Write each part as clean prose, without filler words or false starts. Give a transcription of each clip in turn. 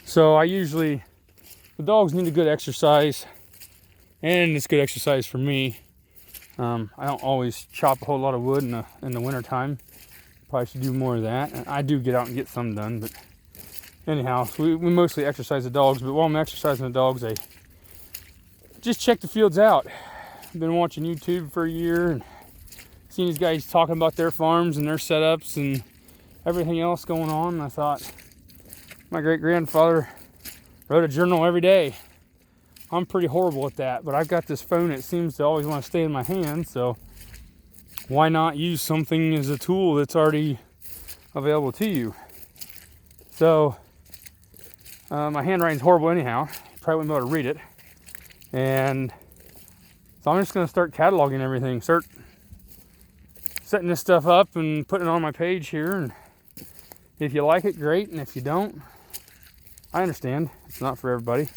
So the dogs need a good exercise, and it's good exercise for me. I don't always chop a whole lot of wood in the winter time. Probably should do more of that. And I do get out and get some done, but anyhow, so we mostly exercise the dogs. But while I'm exercising the dogs, I just check the fields out. I've been watching YouTube for a year and seen these guys talking about their farms and their setups and everything else going on. And I thought, my great-grandfather wrote a journal every day. I'm pretty horrible at that, but I've got this phone that seems to always want to stay in my hand, so why not use something as a tool that's already available to you? So, my handwriting's horrible anyhow. You probably wouldn't be able to read it. And so I'm just going to start cataloging everything. Start setting this stuff up and putting it on my page here. And if you like it, great. And if you don't, I understand. It's not for everybody.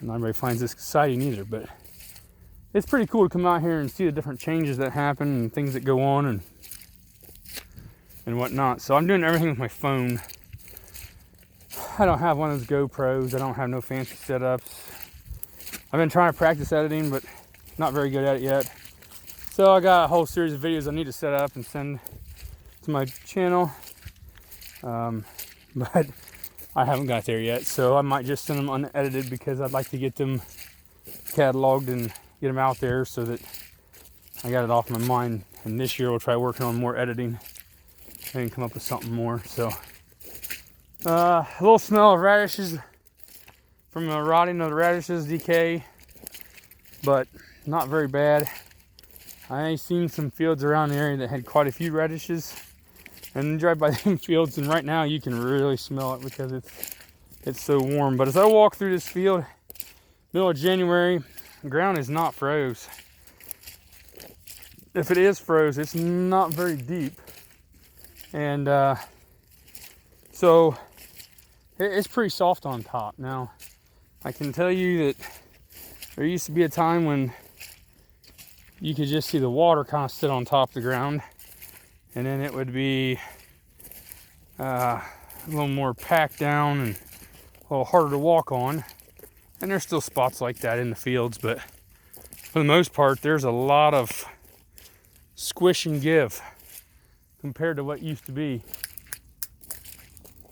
Not everybody finds this exciting either. But it's pretty cool to come out here and see the different changes that happen and things that go on and whatnot. So I'm doing everything with my phone. I don't have one of those GoPros. I don't have no fancy setups. I've been trying to practice editing, but not very good at it yet. So I got a whole series of videos I need to set up and send to my channel. But I haven't got there yet. So I might just send them unedited because I'd like to get them cataloged and get them out there so that I got it off my mind. And this year we'll try working on more editing and come up with something more. So a little smell of radishes from the rotting of the radishes, decay, but not very bad. I seen some fields around the area that had quite a few radishes, and drive by them fields, and right now you can really smell it because it's so warm. But as I walk through this field, middle of January, the ground is not froze. If it is froze, it's not very deep, and so it's pretty soft on top. Now, I can tell you that there used to be a time when you could just see the water kind of sit on top of the ground, and then it would be a little more packed down and a little harder to walk on. And there's still spots like that in the fields, but for the most part, there's a lot of squish and give compared to what used to be.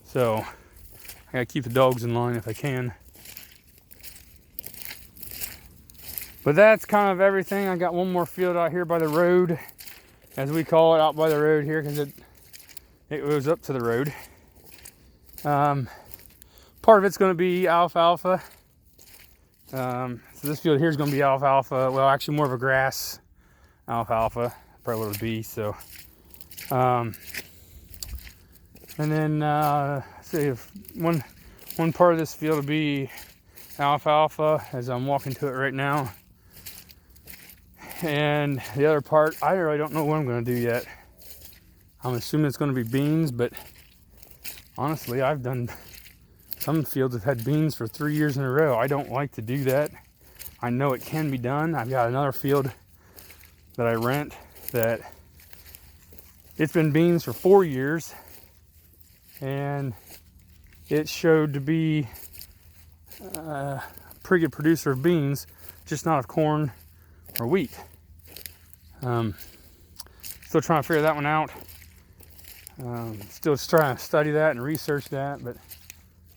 So I gotta keep the dogs in line if I can. But that's kind of everything. I got one more field out here by the road, as we call it, out by the road here, because it goes up to the road. Part of it's going to be alfalfa. So this field here is going to be alfalfa. Well, actually more of a grass alfalfa, probably what it would be. So, and then see if one part of this field will be alfalfa, as I'm walking to it right now. And the other part, I really don't know what I'm going to do yet. I'm assuming it's going to be beans, but honestly, I've done some fields have had beans for 3 years in a row. I don't like to do that. I know it can be done. I've got another field that I rent that it's been beans for 4 years, and it showed to be a pretty good producer of beans, just not of corn or wheat. Still trying to figure that one out. Still trying to study that and research that, but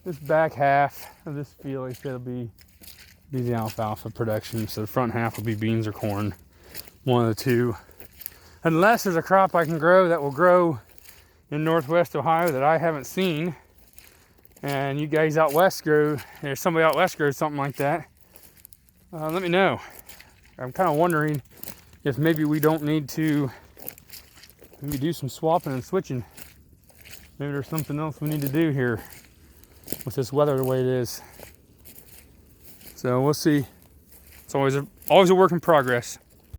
this back half of this field, like I said, will be the alfalfa production. So the front half will be beans or corn, one of the two. Unless there's a crop I can grow that will grow in Northwest Ohio that I haven't seen, and you guys out west grow, there's somebody out west grows something like that, let me know. I'm kind of wondering if maybe we don't need to maybe do some swapping and switching. Maybe there's something else we need to do here with this weather the way it is. So we'll see. It's always a work in progress.